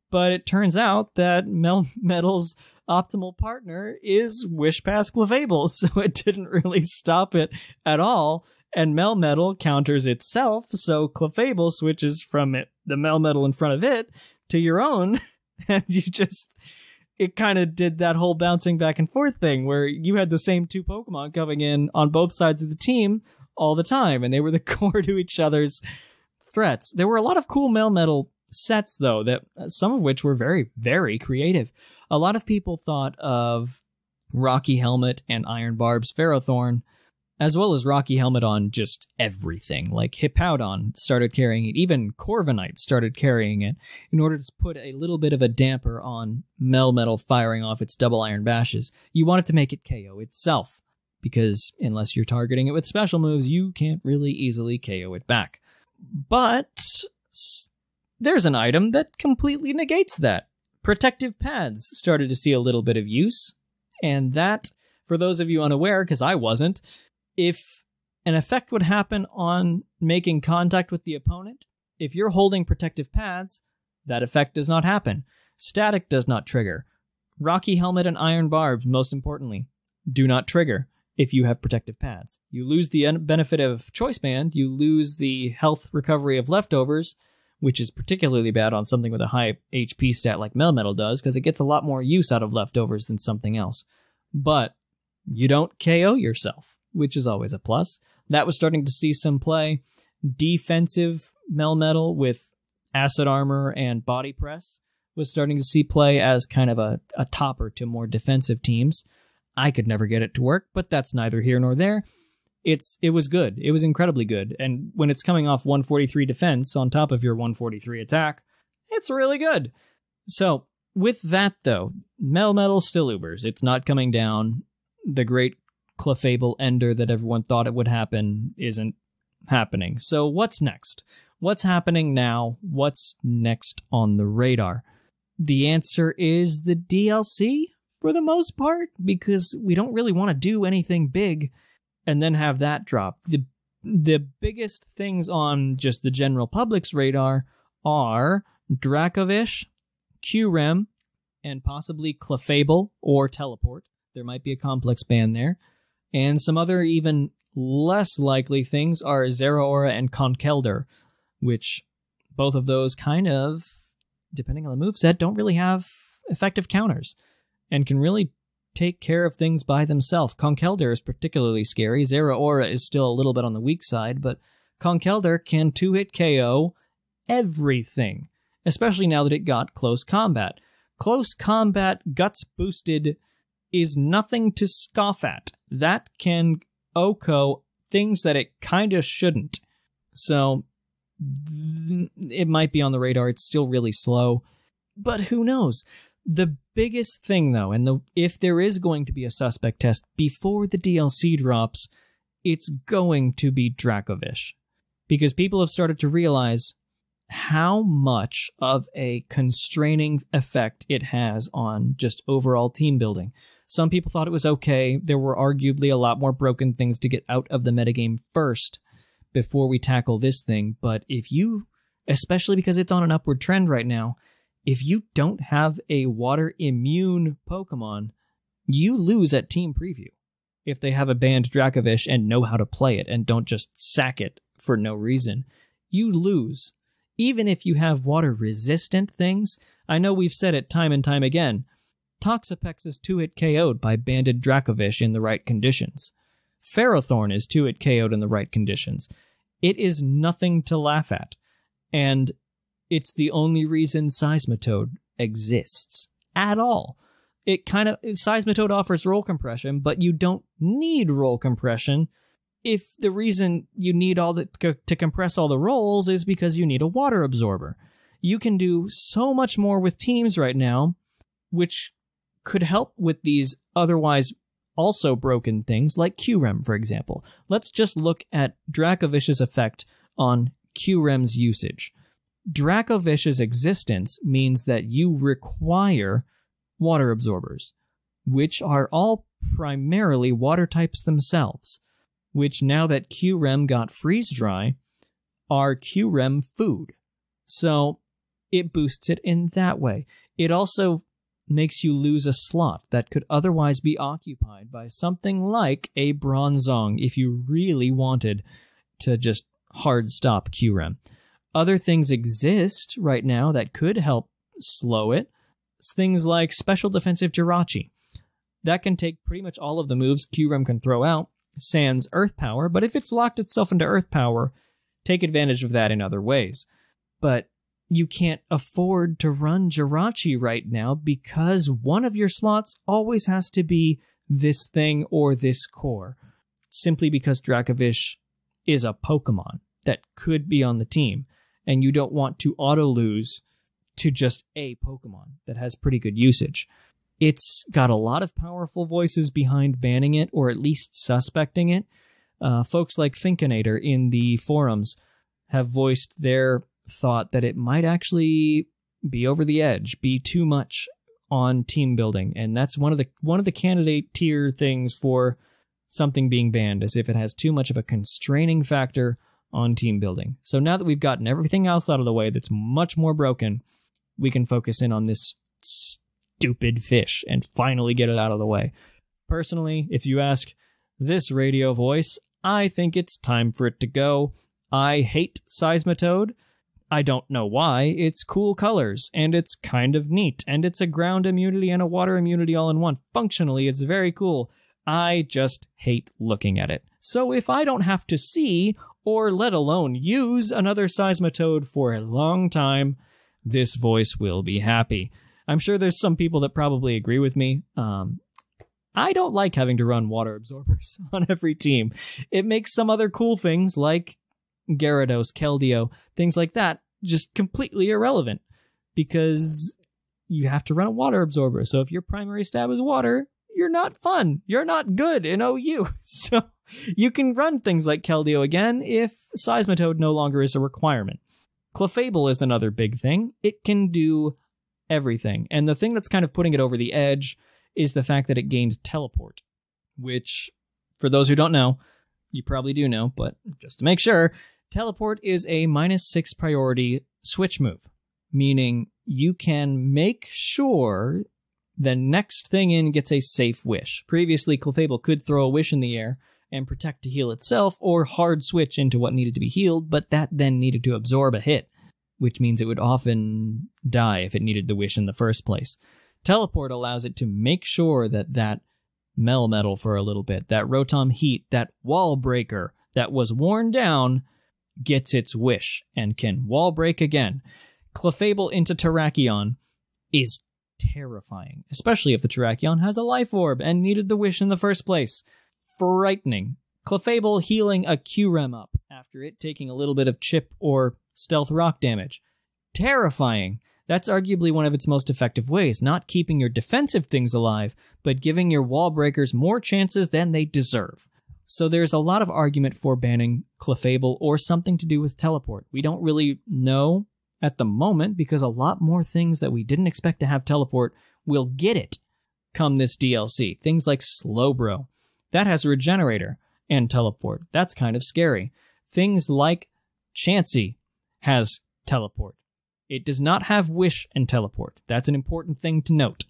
but it turns out that Melmetal's optimal partner is Wish Pass Clefable, so it didn't really stop it at all. And Melmetal counters itself, so Clefable switches from the Melmetal in front of it to your own, and it kind of did that whole bouncing back and forth thing where you had the same two Pokemon coming in on both sides of the team all the time, and they were the core to each other's threats. There were a lot of cool Melmetal sets, though, that some of which were very, very creative. A lot of people thought of Rocky Helmet and Iron Barb's Ferrothorn, as well as Rocky Helmet on just everything. Like Hippowdon started carrying it, even Corviknight started carrying it, in order to put a little bit of a damper on Melmetal firing off its double Iron Bashes. You wanted to make it KO itself, because unless you're targeting it with special moves, you can't really easily KO it back. But there's an item that completely negates that. Protective pads started to see a little bit of use, and that, for those of you unaware, because I wasn't, if an effect would happen on making contact with the opponent, if you're holding protective pads, that effect does not happen. Static does not trigger. Rocky Helmet and Iron Barbs, most importantly, do not trigger if you have protective pads. You lose the benefit of Choice Band, you lose the health recovery of leftovers, which is particularly bad on something with a high HP stat like Melmetal does, because it gets a lot more use out of leftovers than something else. But you don't KO yourself, which is always a plus. That was starting to see some play. Defensive Melmetal with Acid Armor and Body Press was starting to see play as kind of a topper to more defensive teams. I could never get it to work, but that's neither here nor there. It was good. It was incredibly good. And when it's coming off 143 defense on top of your 143 attack, it's really good. So with that, though, Melmetal still ubers. It's not coming down. The great Clefable ender that everyone thought it would happen isn't happening. So what's next? What's happening now? What's next on the radar? The answer is the DLC for the most part, because we don't really want to do anything big and then have that drop. The biggest things on just the general public's radar are Dracovish, Q-Rem, and possibly Clefable or Teleport. There might be a complex ban there. And some other even less likely things are Zeraora and Conkeldurr, which both of those kind of, depending on the moveset, don't really have effective counters and can really take care of things by themselves. Conkeldurr is particularly scary. Zeraora is still a little bit on the weak side, but Conkeldurr can two-hit KO everything, especially now that it got Close Combat. Close Combat Guts Boosted is nothing to scoff at. That can OHKO things that it kind of shouldn't. So it might be on the radar. It's still really slow, but who knows? The biggest thing, though, and if there is going to be a suspect test before the DLC drops, it's going to be Dracovish. Because people have started to realize how much of a constraining effect it has on just overall team building. Some people thought it was okay. There were arguably a lot more broken things to get out of the metagame first before we tackle this thing. But if you, especially because it's on an upward trend right now, if you don't have a water immune Pokemon, you lose at Team Preview. If they have a banned Dracovish and know how to play it and don't just sack it for no reason, you lose. Even if you have water-resistant things, I know we've said it time and time again, Toxapex is 2-hit KO'd by banded Dracovish in the right conditions. Ferrothorn is 2-hit KO'd in the right conditions. It is nothing to laugh at. And it's the only reason Seismitoad exists at all. Seismitoad offers roll compression, but you don't need roll compression if the reason you need to compress all the rolls is because you need a water absorber. You can do so much more with teams right now, which could help with these otherwise also broken things like QREM, for example. Let's just look at Drakovish's effect on QREM's usage. Drakovish's existence means that you require water absorbers, which are all primarily water types themselves, which now that QREM got freeze-dry, are QREM food. So it boosts it in that way. It also makes you lose a slot that could otherwise be occupied by something like a Bronzong if you really wanted to just hard stop QREM. Other things exist right now that could help slow it. Things like Special Defensive Jirachi. That can take pretty much all of the moves QREM can throw out, sans Earth Power, but if it's locked itself into Earth Power, take advantage of that in other ways. But you can't afford to run Jirachi right now because one of your slots always has to be this thing or this core, simply because Dracovish is a Pokemon that could be on the team, and you don't want to auto-lose to just a Pokemon that has pretty good usage. It's got a lot of powerful voices behind banning it, or at least suspecting it. Folks like Finkinator in the forums have voiced their thought that it might actually be over the edge, be too much on team building, and that's one of the candidate tier things for something being banned, as if it has too much of a constraining factor on team building. So now that we've gotten everything else out of the way that's much more broken, we can focus in on this stupid fish and finally get it out of the way. Personally, if you ask this radio voice, I think it's time for it to go. I hate Seismitoad. I don't know why. It's cool colors, and it's kind of neat, and it's a ground immunity and a water immunity all in one. Functionally, it's very cool. I just hate looking at it. So if I don't have to see, or let alone use, another Seismitoad for a long time, this voice will be happy. I'm sure there's some people that probably agree with me. I don't like having to run water absorbers on every team. It makes some other cool things like Gyarados, Keldeo, things like that, just completely irrelevant because you have to run a water absorber. So if your primary stab is water, you're not fun. You're not good in OU. So you can run things like Keldeo again if Seismitoad no longer is a requirement. Clefable is another big thing. It can do everything. And the thing that's kind of putting it over the edge is the fact that it gained Teleport, which, for those who don't know, you probably do know, but just to make sure, Teleport is a -6 priority switch move, meaning you can make sure the next thing in gets a safe wish. Previously, Clefable could throw a wish in the air and protect to heal itself, or hard switch into what needed to be healed, but that then needed to absorb a hit, which means it would often die if it needed the wish in the first place. Teleport allows it to make sure that that Melmetal for a little bit, that Rotom Heat, that Wall Breaker that was worn down, gets its wish and can wall break again. Clefable into Terrakion is terrifying, especially if the Terrakion has a Life Orb and needed the wish in the first place. Frightening. Clefable healing a QREM up after it taking a little bit of chip or stealth rock damage. Terrifying. That's arguably one of its most effective ways, not keeping your defensive things alive, but giving your wall breakers more chances than they deserve. So there's a lot of argument for banning Clefable or something to do with Teleport. We don't really know at the moment because a lot more things that we didn't expect to have Teleport will get it come this DLC. Things like Slowbro. That has a Regenerator and Teleport. That's kind of scary. Things like Chansey has Teleport. It does not have Wish and Teleport. That's an important thing to note.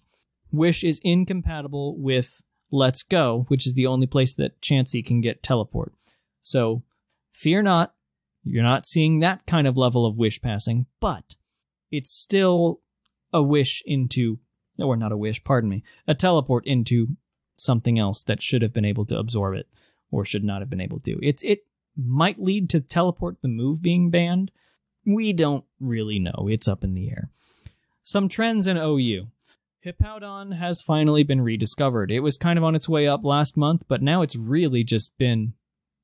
Wish is incompatible with Let's Go, which is the only place that Chansey can get Teleport. So, fear not, you're not seeing that kind of level of Wish passing, but it's still a wish into, or not a wish, pardon me, a Teleport into something else that should have been able to absorb it, or should not have been able to. It might lead to Teleport the move being banned. We don't really know. It's up in the air. Some trends in OU. Hippowdon has finally been rediscovered. It was kind of on its way up last month, but now it's really just been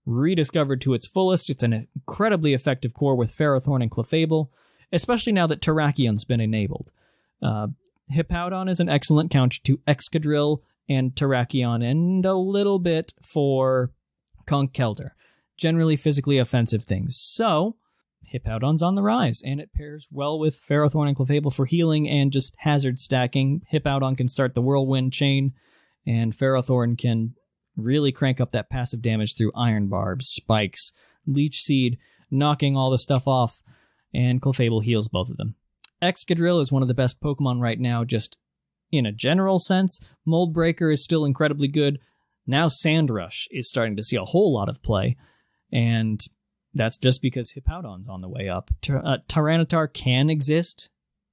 rediscovered to its fullest. It's an incredibly effective core with Ferrothorn and Clefable, especially now that Terrakion's been enabled. Hippowdon is an excellent counter to Excadrill and Terrakion, and a little bit for Conkeldurr. Generally physically offensive things. So, Hippowdon's on the rise, and it pairs well with Ferrothorn and Clefable for healing and just hazard stacking. Hippowdon can start the Whirlwind chain, and Ferrothorn can really crank up that passive damage through Iron Barbs, Spikes, Leech Seed, knocking all the stuff off, and Clefable heals both of them. Excadrill is one of the best Pokemon right now, just in a general sense. Mold Breaker is still incredibly good. Now Sandrush is starting to see a whole lot of play, and that's just because Hippowdon's on the way up. Tyranitar can exist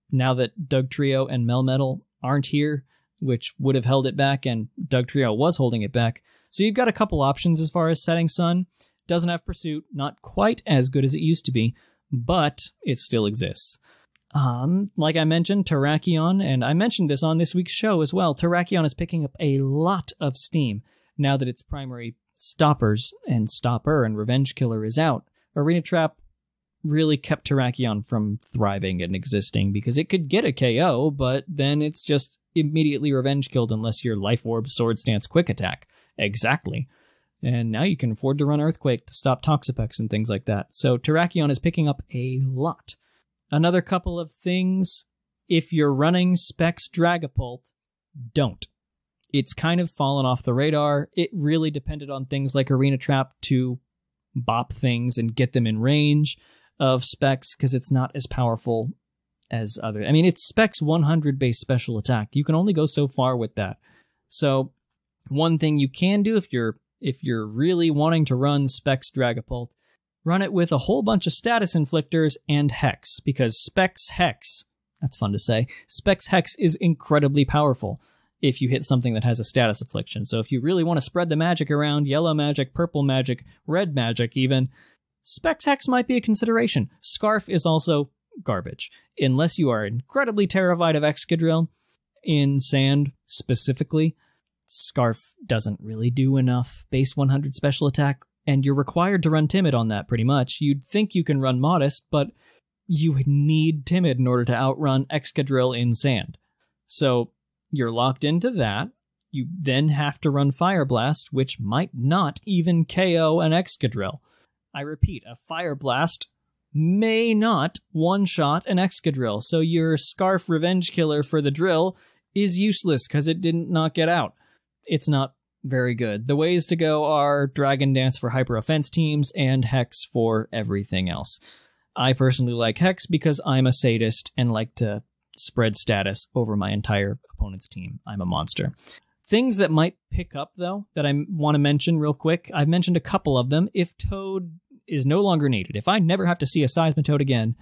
now that Dugtrio and Melmetal aren't here, which would have held it back, and Dugtrio was holding it back. So you've got a couple options as far as Setting Sun. Doesn't have Pursuit, not quite as good as it used to be, but it still exists. Like I mentioned, Terrakion, and I mentioned this on this week's show as well, Terrakion is picking up a lot of steam now that its primary stopper and Revenge Killer is out. Arena Trap really kept Terrakion from thriving and existing because it could get a KO, but then it's just immediately Revenge Killed unless you're Life Orb, Sword Stance, Quick Attack. Exactly. And now you can afford to run Earthquake to stop Toxapex and things like that. So Terrakion is picking up a lot. Another couple of things, if you're running Specs Dragapult, don't. It's kind of fallen off the radar. It really depended on things like Arena Trap to bop things and get them in range of Specs, because it's not as powerful as other. I mean, it's Specs 100 base special attack. You can only go so far with that. So one thing you can do if you're really wanting to run Specs Dragapult, run it with a whole bunch of status inflictors and Hex, because Specs Hex, that's fun to say, Specs Hex is incredibly powerful if you hit something that has a status affliction. So if you really want to spread the magic around, yellow magic, purple magic, red magic even, Specs Hex might be a consideration. Scarf is also garbage, unless you are incredibly terrified of Excadrill in Sand specifically. Scarf doesn't really do enough base 100 special attack, and you're required to run Timid on that pretty much. You'd think you can run Modest, but you need Timid in order to outrun Excadrill in Sand. So you're locked into that. You then have to run Fire Blast, which might not even KO an Excadrill. I repeat, a Fire Blast may not one-shot an Excadrill, so your Scarf Revenge Killer for the drill is useless because it didn't knock it out. It's not very good. The ways to go are Dragon Dance for hyper offense teams and Hex for everything else. I personally like Hex because I'm a sadist and like to spread status over my entire opponent's team. I'm a monster. Things that might pick up, though, that I want to mention real quick. I've mentioned a couple of them. If Toad is no longer needed, if I never have to see a Seismitoad again,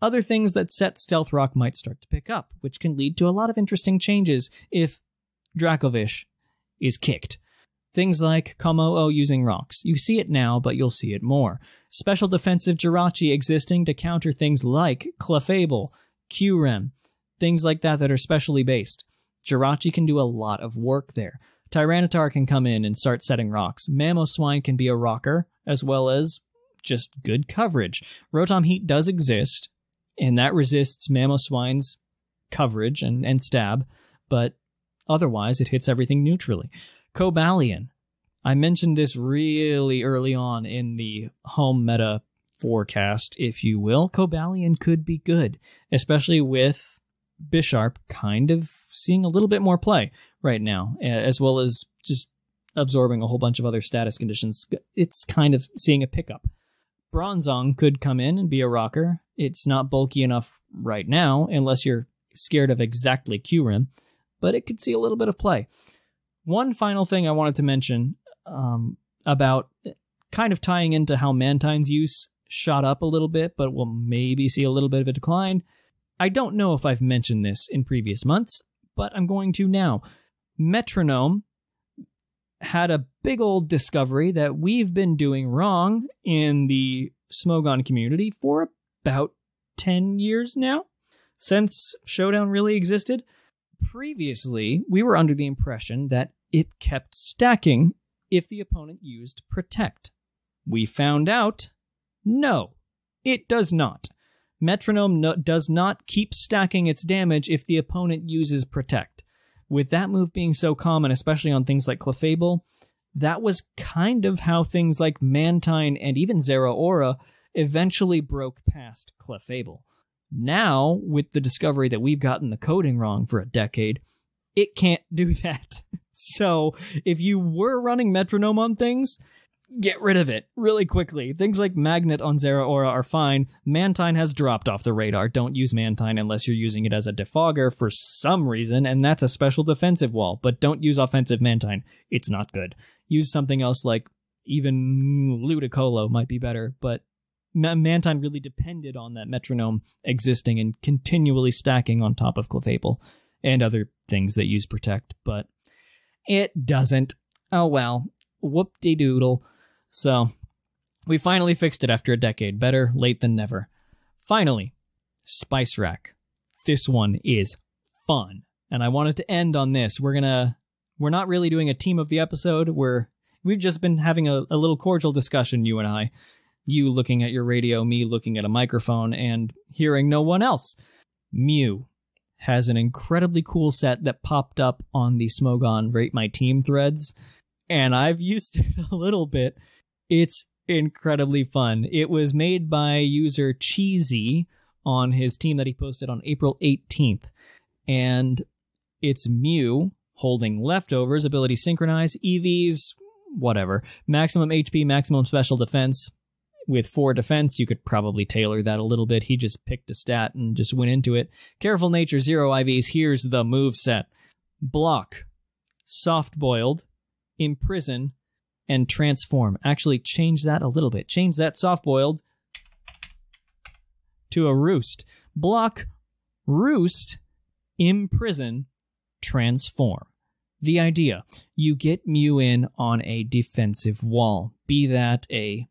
other things that set Stealth Rock might start to pick up, which can lead to a lot of interesting changes if Dracovish is kicked. Things like Komo-O using rocks. You see it now, but you'll see it more. Special defensive Jirachi existing to counter things like Clefable, Q-Rem, things like that are specially based. Jirachi can do a lot of work there. Tyranitar can come in and start setting rocks. Mamoswine can be a rocker, as well as just good coverage. Rotom Heat does exist, and that resists Mamoswine's coverage and stab, but otherwise it hits everything neutrally. Cobalion. I mentioned this really early on in the home meta forecast, if you will. Cobalion could be good, especially with Bisharp kind of seeing a little bit more play right now, as well as just absorbing a whole bunch of other status conditions. It's kind of seeing a pickup. Bronzong could come in and be a rocker. It's not bulky enough right now, unless you're scared of exactly Q-Rim, but it could see a little bit of play. One final thing I wanted to mention about kind of tying into how Mantine's use shot up a little bit, but we'll maybe see a little bit of a decline. I don't know if I've mentioned this in previous months, but I'm going to now. Metronome had a big old discovery that we've been doing wrong in the Smogon community for about 10 years now, since Showdown really existed. previously, we were under the impression that it kept stacking if the opponent used Protect. We found out, no, it does not. Metronome does not keep stacking its damage if the opponent uses Protect. With that move being so common, especially on things like Clefable, that was kind of how things like Mantine and even Zeraora eventually broke past Clefable. Now, with the discovery that we've gotten the coding wrong for a decade, it can't do that. So, if you were running Metronome on things, get rid of it really quickly. Things like Magnet on Zeraora are fine. Mantine has dropped off the radar. Don't use Mantine unless you're using it as a defogger for some reason, and that's a special defensive wall. But don't use offensive Mantine. It's not good. Use something else like even Ludicolo might be better, but Mantine really depended on that Metronome existing and continually stacking on top of Clefable and other things that use Protect, but it doesn't. Oh well. Whoop-de-doodle. So, we finally fixed it after a decade. Better late than never. Finally, Spice Rack. This one is fun. And I wanted to end on this. We're not really doing a team of the episode. We've just been having a little cordial discussion, you and I. You looking at your radio, me looking at a microphone, and hearing no one else. Mew has an incredibly cool set that popped up on the Smogon Rate My Team threads, and I've used it a little bit. It's incredibly fun. It was made by user Cheesy on his team that he posted on April 18th, and it's Mew holding Leftovers, ability Synchronize, EVs, whatever, maximum HP, maximum special defense. With 4 defense, you could probably tailor that a little bit. He just picked a stat and just went into it. Careful Nature, 0 IVs. Here's the move set. Block, Soft Boiled, Imprison, and Transform. Actually, change that a little bit. Change that Soft Boiled to a Roost. Block, Roost, Imprison, Transform. The idea, you get Mew in on a defensive wall. Be that a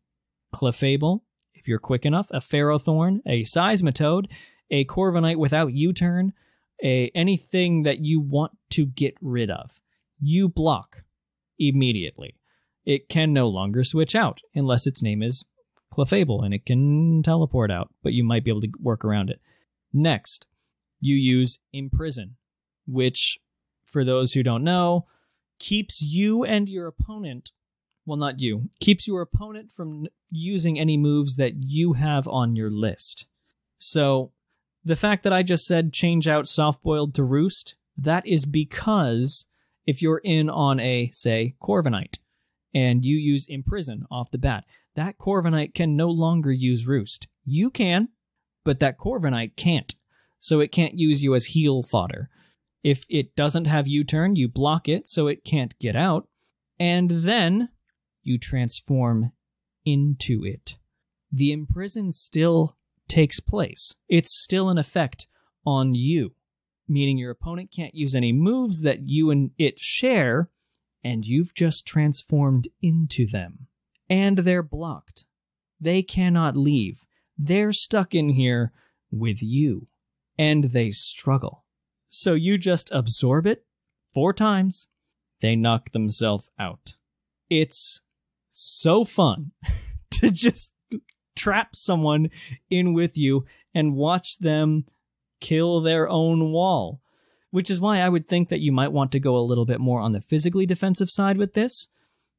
Clefable, if you're quick enough, a Ferrothorn, a Seismitoad, a Corviknight without U-turn, anything that you want to get rid of. You block immediately. It can no longer switch out unless its name is Clefable and it can teleport out, but you might be able to work around it. Next, you use Imprison, which, for those who don't know, keeps you and your opponent, well, not you, keeps your opponent from using any moves that you have on your list. So, the fact that I just said change out Soft Boiled to Roost, that is because if you're in on a, say, Corviknight, and you use Imprison off the bat, that Corviknight can no longer use Roost. You can, but that Corviknight can't, so it can't use you as heal fodder. If it doesn't have U-turn, you block it so it can't get out, and then you transform into it. The Imprison still takes place. It's still an effect on you, meaning your opponent can't use any moves that you and it share, and you've just transformed into them. And they're blocked. They cannot leave. They're stuck in here with you, and they struggle. So you just absorb it 4 times. They knock themselves out. It's so fun to just trap someone in with you and watch them kill their own wall. Which is why I would think that you might want to go a little bit more on the physically defensive side with this,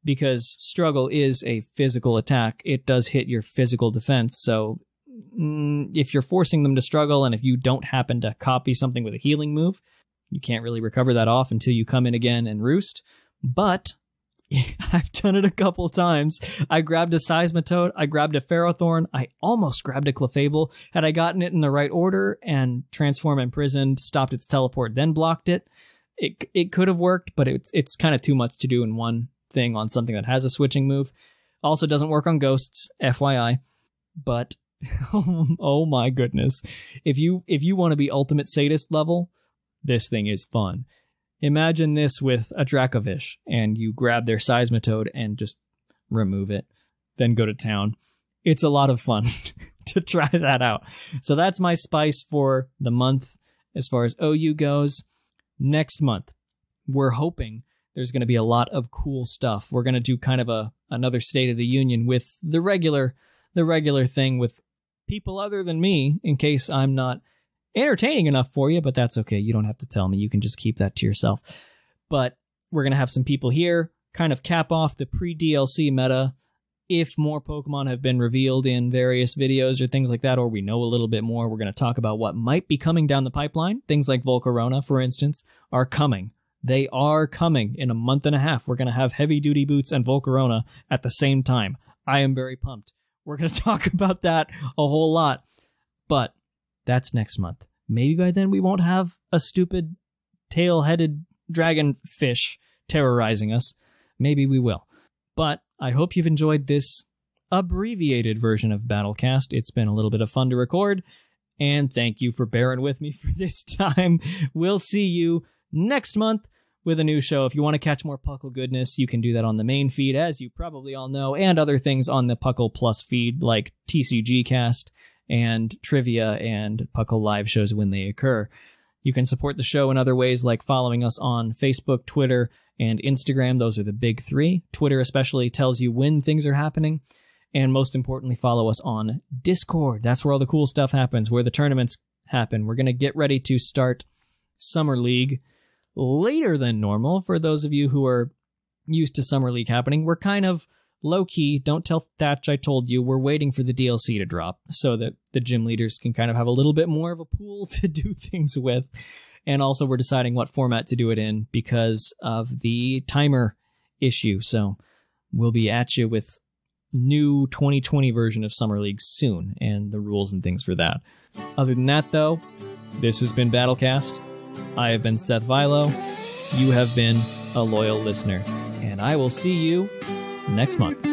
because Struggle is a physical attack. It does hit your physical defense, so if you're forcing them to struggle and if you don't happen to copy something with a healing move, you can't really recover that off until you come in again and Roost. But I've done it a couple times. I grabbed a Seismitoad, I grabbed a Ferrothorn, I almost grabbed a Clefable. Had I gotten it in the right order and Transform Imprisoned, stopped its teleport, then blocked it, it could have worked, but it's kind of too much to do in one thing on something that has a switching move. Also doesn't work on ghosts, FYI. But oh my goodness. If you want to be ultimate sadist level, this thing is fun. Imagine this with a Dracovish, and you grab their Seismitoad and just remove it, then go to town. It's a lot of fun to try that out. So that's my spice for the month as far as OU goes. next month, we're hoping there's going to be a lot of cool stuff. We're going to do kind of another State of the Union with the regular thing with people other than me, in case I'm not entertaining enough for you, but that's okay. You don't have to tell me. You can just keep that to yourself. But we're going to have some people here, kind of cap off the pre-DLC meta. If more Pokemon have been revealed in various videos or things like that, or we know a little bit more, we're going to talk about what might be coming down the pipeline. Things like Volcarona, for instance, are coming. They are coming in a month and a half. We're going to have Heavy Duty Boots and Volcarona at the same time. I am very pumped. We're going to talk about that a whole lot. But that's next month. Maybe by then we won't have a stupid tail-headed dragonfish terrorizing us. Maybe we will. But I hope you've enjoyed this abbreviated version of Battlecast. It's been a little bit of fun to record, and thank you for bearing with me for this time. We'll see you next month with a new show. If you want to catch more PUCL goodness, you can do that on the main feed, as you probably all know, and other things on the PUCL Plus feed, like TCG Cast and trivia and PUCL live shows when they occur. You can support the show in other ways, like following us on Facebook, Twitter, and Instagram. Those are the big three. Twitter especially tells you when things are happening. And most importantly, follow us on Discord. That's where all the cool stuff happens, where the tournaments happen. We're going to get ready to start Summer League later than normal. For those of you who are used to Summer League happening, we're kind of low-key. Don't tell Thatch I told you. We're waiting for the DLC to drop so that the gym leaders can kind of have a little bit more of a pool to do things with. And also we're deciding what format to do it in because of the timer issue. So we'll be at you with new 2020 version of Summer League soon and the rules and things for that. Other than that, though, this has been Battlecast. I have been Seth Vilo. You have been a loyal listener. And I will see you next month.